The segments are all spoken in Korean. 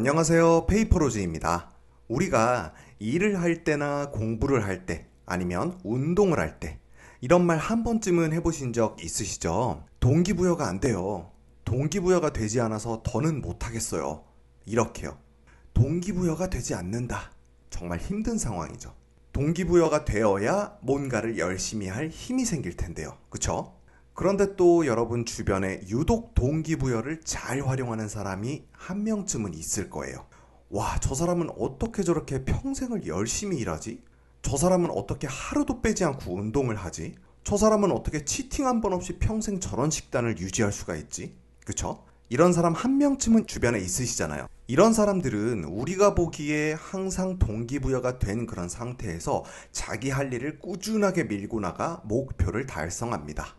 안녕하세요. 페이퍼로즈입니다. 우리가 일을 할 때나 공부를 할 때 아니면 운동을 할 때 이런 말 한 번쯤은 해보신 적 있으시죠? 동기부여가 안 돼요. 동기부여가 되지 않아서 더는 못하겠어요. 이렇게요. 동기부여가 되지 않는다. 정말 힘든 상황이죠. 동기부여가 되어야 뭔가를 열심히 할 힘이 생길 텐데요. 그쵸? 그런데 또 여러분 주변에 유독 동기부여를 잘 활용하는 사람이 한 명쯤은 있을 거예요. 와, 저 사람은 어떻게 저렇게 평생을 열심히 일하지? 저 사람은 어떻게 하루도 빼지 않고 운동을 하지? 저 사람은 어떻게 치팅 한 번 없이 평생 저런 식단을 유지할 수가 있지? 그쵸? 이런 사람 한 명쯤은 주변에 있으시잖아요. 이런 사람들은 우리가 보기에 항상 동기부여가 된 그런 상태에서 자기 할 일을 꾸준하게 밀고 나가 목표를 달성합니다.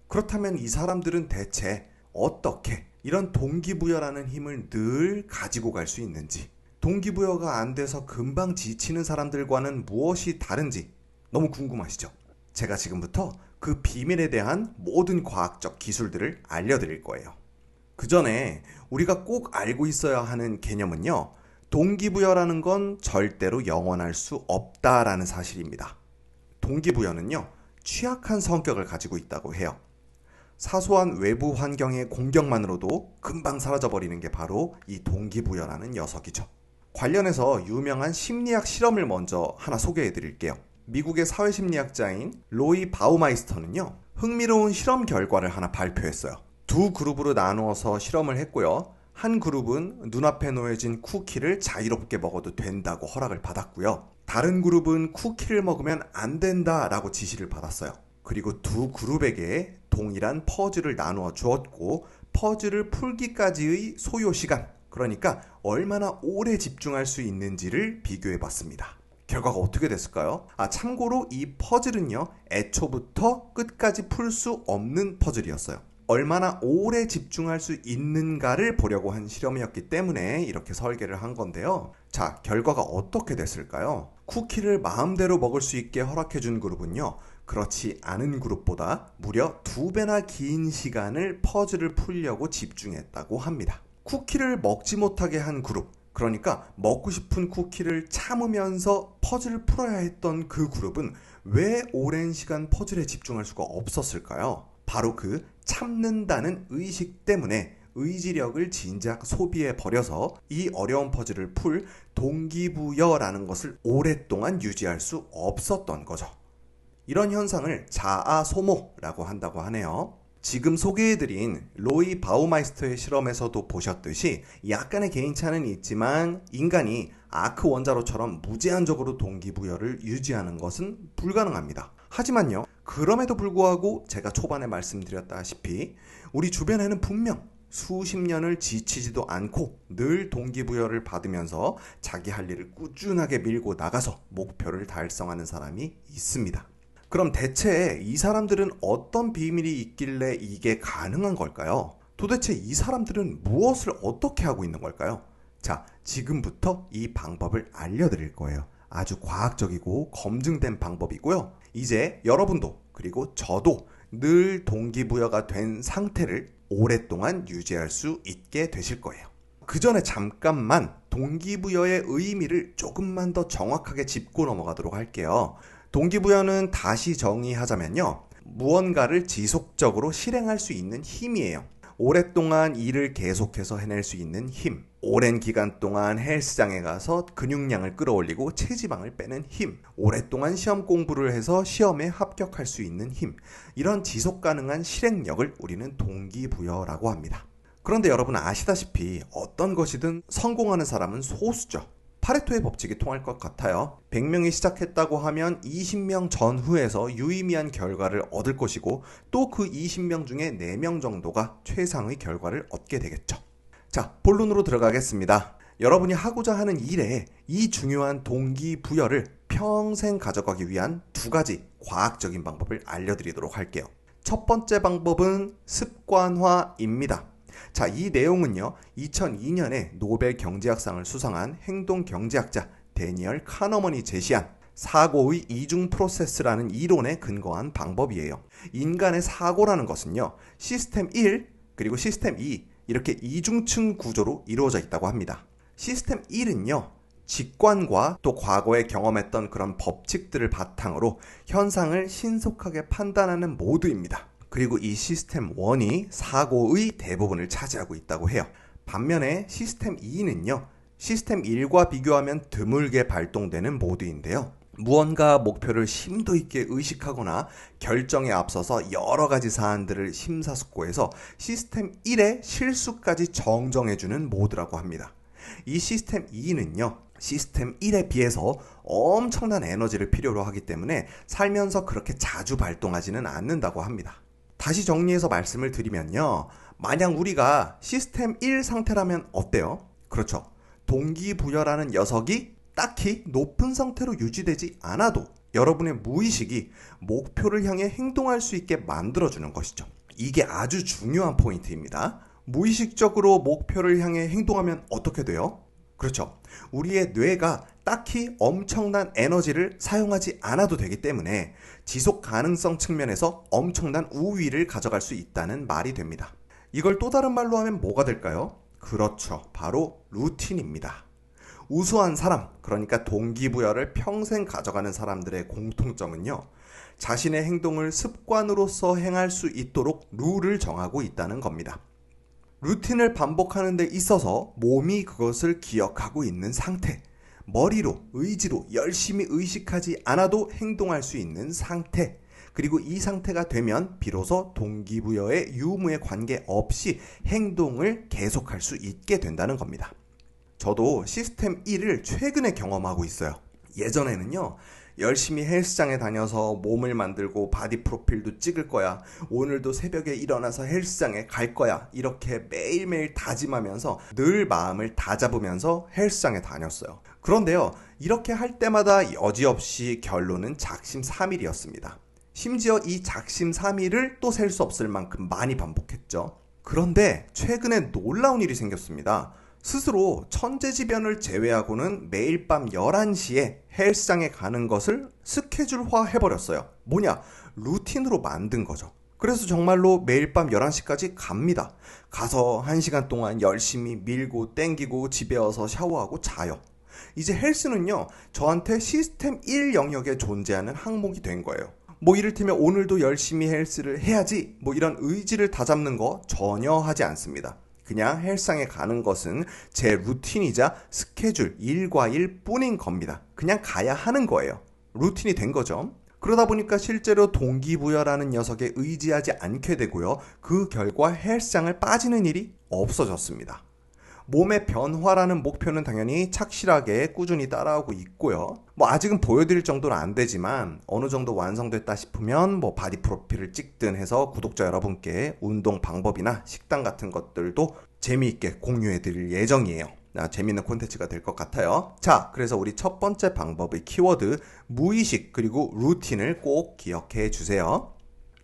그렇다면 이 사람들은 대체 어떻게 이런 동기부여라는 힘을 늘 가지고 갈 수 있는지, 동기부여가 안 돼서 금방 지치는 사람들과는 무엇이 다른지 너무 궁금하시죠? 제가 지금부터 그 비밀에 대한 모든 과학적 기술들을 알려드릴 거예요. 그 전에 우리가 꼭 알고 있어야 하는 개념은요, 동기부여라는 건 절대로 영원할 수 없다라는 사실입니다. 동기부여는요, 취약한 성격을 가지고 있다고 해요. 사소한 외부 환경의 공격만으로도 금방 사라져버리는 게 바로 이 동기부여라는 녀석이죠. 관련해서 유명한 심리학 실험을 먼저 하나 소개해 드릴게요. 미국의 사회심리학자인 로이 바우마이스터는요, 흥미로운 실험 결과를 하나 발표했어요. 두 그룹으로 나누어서 실험을 했고요. 한 그룹은 눈앞에 놓여진 쿠키를 자유롭게 먹어도 된다고 허락을 받았고요. 다른 그룹은 쿠키를 먹으면 안 된다라고 지시를 받았어요. 그리고 두 그룹에게 동일한 퍼즐을 나누어 주었고, 퍼즐을 풀기까지의 소요 시간, 그러니까 얼마나 오래 집중할 수 있는지를 비교해 봤습니다. 결과가 어떻게 됐을까요? 참고로 이 퍼즐은요, 애초부터 끝까지 풀 수 없는 퍼즐이었어요. 얼마나 오래 집중할 수 있는가를 보려고 한 실험이었기 때문에 이렇게 설계를 한 건데요. 자, 결과가 어떻게 됐을까요? 쿠키를 마음대로 먹을 수 있게 허락해준 그룹은요, 그렇지 않은 그룹보다 무려 2배나 긴 시간을 퍼즐을 풀려고 집중했다고 합니다. 쿠키를 먹지 못하게 한 그룹, 그러니까 먹고 싶은 쿠키를 참으면서 퍼즐을 풀어야 했던 그 그룹은 왜 오랜 시간 퍼즐에 집중할 수가 없었을까요? 바로 그 참는다는 의식 때문에 의지력을 진작 소비해 버려서 이 어려운 퍼즐을 풀 동기부여라는 것을 오랫동안 유지할 수 없었던 거죠. 이런 현상을 자아소모라고 한다고 하네요. 지금 소개해드린 로이 바우마이스터의 실험에서도 보셨듯이 약간의 개인차는 있지만 인간이 아크 원자로처럼 무제한적으로 동기부여를 유지하는 것은 불가능합니다. 하지만요, 그럼에도 불구하고 제가 초반에 말씀드렸다시피 우리 주변에는 분명 수십 년을 지치지도 않고 늘 동기부여를 받으면서 자기 할 일을 꾸준하게 밀고 나가서 목표를 달성하는 사람이 있습니다. 그럼 대체 이 사람들은 어떤 비밀이 있길래 이게 가능한 걸까요? 도대체 이 사람들은 무엇을 어떻게 하고 있는 걸까요? 자, 지금부터 이 방법을 알려드릴 거예요. 아주 과학적이고 검증된 방법이고요. 이제 여러분도 그리고 저도 늘 동기부여가 된 상태를 오랫동안 유지할 수 있게 되실 거예요. 그 전에 잠깐만 동기부여의 의미를 조금만 더 정확하게 짚고 넘어가도록 할게요. 동기부여는 다시 정의하자면요, 무언가를 지속적으로 실행할 수 있는 힘이에요. 오랫동안 일을 계속해서 해낼 수 있는 힘, 오랜 기간 동안 헬스장에 가서 근육량을 끌어올리고 체지방을 빼는 힘, 오랫동안 시험 공부를 해서 시험에 합격할 수 있는 힘, 이런 지속 가능한 실행력을 우리는 동기부여라고 합니다. 그런데 여러분 아시다시피 어떤 것이든 성공하는 사람은 소수죠. 파레토의 법칙이 통할 것 같아요. 100명이 시작했다고 하면 20명 전후에서 유의미한 결과를 얻을 것이고, 또 그 20명 중에 4명 정도가 최상의 결과를 얻게 되겠죠. 자, 본론으로 들어가겠습니다. 여러분이 하고자 하는 일에 이 중요한 동기부여를 평생 가져가기 위한 2가지 과학적인 방법을 알려드리도록 할게요. 첫 번째 방법은 습관화입니다. 자, 이 내용은요, 2002년에 노벨 경제학상을 수상한 행동경제학자 데니얼 카너먼이 제시한 사고의 이중 프로세스라는 이론에 근거한 방법이에요. 인간의 사고라는 것은요, 시스템 1 그리고 시스템 2 이렇게 이중층 구조로 이루어져 있다고 합니다. 시스템 1은요. 직관과 또 과거에 경험했던 그런 법칙들을 바탕으로 현상을 신속하게 판단하는 모드입니다. 그리고 이 시스템 1이 사고의 대부분을 차지하고 있다고 해요. 반면에 시스템 2는요. 시스템 1과 비교하면 드물게 발동되는 모드인데요. 무언가 목표를 심도 있게 의식하거나 결정에 앞서서 여러 가지 사안들을 심사숙고해서 시스템 1의 실수까지 정정해주는 모드라고 합니다. 이 시스템 2는요. 시스템 1에 비해서 엄청난 에너지를 필요로 하기 때문에 살면서 그렇게 자주 발동하지는 않는다고 합니다. 다시 정리해서 말씀을 드리면요. 만약 우리가 시스템 1 상태라면 어때요? 그렇죠. 동기부여라는 녀석이 딱히 높은 상태로 유지되지 않아도 여러분의 무의식이 목표를 향해 행동할 수 있게 만들어주는 것이죠. 이게 아주 중요한 포인트입니다. 무의식적으로 목표를 향해 행동하면 어떻게 돼요? 그렇죠. 우리의 뇌가 딱히 엄청난 에너지를 사용하지 않아도 되기 때문에 지속 가능성 측면에서 엄청난 우위를 가져갈 수 있다는 말이 됩니다. 이걸 또 다른 말로 하면 뭐가 될까요? 그렇죠. 바로 루틴입니다. 우수한 사람, 그러니까 동기부여를 평생 가져가는 사람들의 공통점은요. 자신의 행동을 습관으로서 행할 수 있도록 룰을 정하고 있다는 겁니다. 루틴을 반복하는 데 있어서 몸이 그것을 기억하고 있는 상태, 머리로, 의지로 열심히 의식하지 않아도 행동할 수 있는 상태, 그리고 이 상태가 되면 비로소 동기부여의 유무에 관계없이 행동을 계속할 수 있게 된다는 겁니다. 저도 시스템 1을 최근에 경험하고 있어요. 예전에는요. 열심히 헬스장에 다녀서 몸을 만들고 바디 프로필도 찍을 거야. 오늘도 새벽에 일어나서 헬스장에 갈 거야. 이렇게 매일매일 다짐하면서 늘 마음을 다잡으면서 헬스장에 다녔어요. 그런데요. 이렇게 할 때마다 여지없이 결론은 작심삼일이었습니다. 심지어 이 작심삼일을 또 셀 수 없을 만큼 많이 반복했죠. 그런데 최근에 놀라운 일이 생겼습니다. 스스로 천재지변을 제외하고는 매일 밤 11시에 헬스장에 가는 것을 스케줄화 해버렸어요. 뭐냐? 루틴으로 만든 거죠. 그래서 정말로 매일 밤 11시까지 갑니다. 가서 1시간 동안 열심히 밀고 땡기고 집에 와서 샤워하고 자요. 이제 헬스는요, 저한테 시스템 1 영역에 존재하는 항목이 된 거예요. 뭐 이를테면 오늘도 열심히 헬스를 해야지 뭐 이런 의지를 다잡는 거 전혀 하지 않습니다. 그냥 헬스장에 가는 것은 제 루틴이자 스케줄, 일과 일 뿐인 겁니다. 그냥 가야 하는 거예요. 루틴이 된 거죠. 그러다 보니까 실제로 동기부여라는 녀석에 의지하지 않게 되고요. 그 결과 헬스장을 빠지는 일이 없어졌습니다. 몸의 변화라는 목표는 당연히 착실하게 꾸준히 따라오고 있고요. 뭐 아직은 보여드릴 정도는 안 되지만 어느 정도 완성됐다 싶으면 뭐 바디 프로필을 찍든 해서 구독자 여러분께 운동 방법이나 식단 같은 것들도 재미있게 공유해드릴 예정이에요. 재미있는 콘텐츠가 될 것 같아요. 자, 그래서 우리 첫 번째 방법의 키워드 무의식 그리고 루틴을 꼭 기억해 주세요.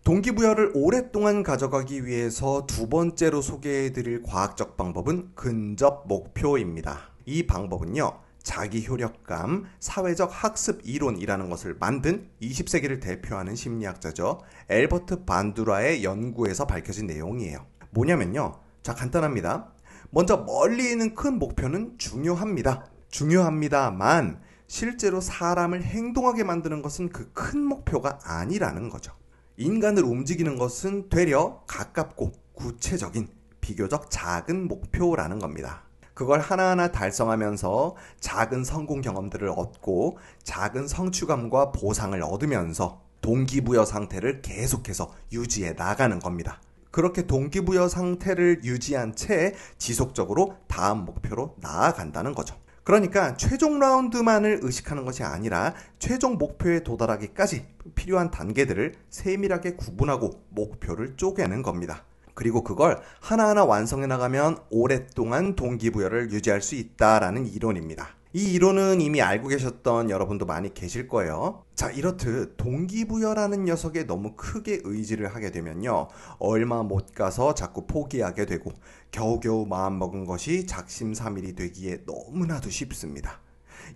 동기부여를 오랫동안 가져가기 위해서 두 번째로 소개해드릴 과학적 방법은 근접 목표입니다. 이 방법은요. 자기 효력감, 사회적 학습 이론이라는 것을 만든 20세기를 대표하는 심리학자죠. 앨버트 반두라의 연구에서 밝혀진 내용이에요. 뭐냐면요. 자, 간단합니다. 먼저 멀리 있는 큰 목표는 중요합니다. 중요합니다만 실제로 사람을 행동하게 만드는 것은 그 큰 목표가 아니라는 거죠. 인간을 움직이는 것은 되려 가깝고 구체적인 비교적 작은 목표라는 겁니다. 그걸 하나하나 달성하면서 작은 성공 경험들을 얻고 작은 성취감과 보상을 얻으면서 동기부여 상태를 계속해서 유지해 나가는 겁니다. 그렇게 동기부여 상태를 유지한 채 지속적으로 다음 목표로 나아간다는 거죠. 그러니까 최종 라운드만을 의식하는 것이 아니라 최종 목표에 도달하기까지 필요한 단계들을 세밀하게 구분하고 목표를 쪼개는 겁니다. 그리고 그걸 하나하나 완성해 나가면 오랫동안 동기부여를 유지할 수 있다라는 이론입니다. 이 이론은 이미 알고 계셨던 여러분도 많이 계실 거예요. 자, 이렇듯 동기부여라는 녀석에 너무 크게 의지를 하게 되면요. 얼마 못 가서 자꾸 포기하게 되고 겨우겨우 마음먹은 것이 작심삼일이 되기에 너무나도 쉽습니다.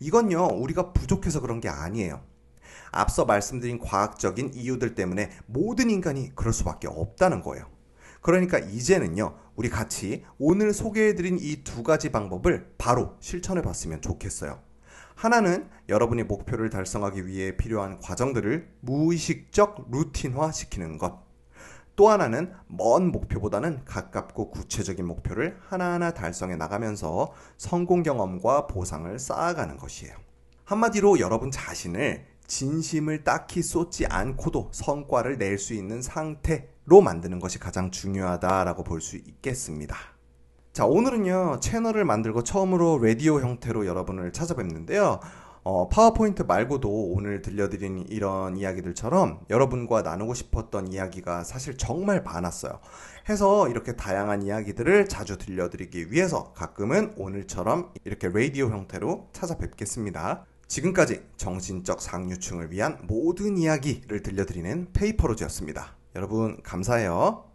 이건요. 우리가 부족해서 그런 게 아니에요. 앞서 말씀드린 과학적인 이유들 때문에 모든 인간이 그럴 수밖에 없다는 거예요. 그러니까 이제는요. 우리 같이 오늘 소개해드린 이 두 가지 방법을 바로 실천해 봤으면 좋겠어요. 하나는 여러분이 목표를 달성하기 위해 필요한 과정들을 무의식적 루틴화 시키는 것. 또 하나는 먼 목표보다는 가깝고 구체적인 목표를 하나하나 달성해 나가면서 성공 경험과 보상을 쌓아가는 것이에요. 한마디로 여러분 자신을 진심을 딱히 쏟지 않고도 성과를 낼 수 있는 상태로 만드는 것이 가장 중요하다라고 볼 수 있겠습니다. 자, 오늘은요, 채널을 만들고 처음으로 라디오 형태로 여러분을 찾아뵙는데요. 파워포인트 말고도 오늘 들려드린 이런 이야기들처럼 여러분과 나누고 싶었던 이야기가 사실 정말 많았어요. 해서 이렇게 다양한 이야기들을 자주 들려드리기 위해서 가끔은 오늘처럼 이렇게 라디오 형태로 찾아뵙겠습니다. 지금까지 정신적 상류층을 위한 모든 이야기를 들려드리는 페이퍼로즈였습니다. 여러분 감사해요.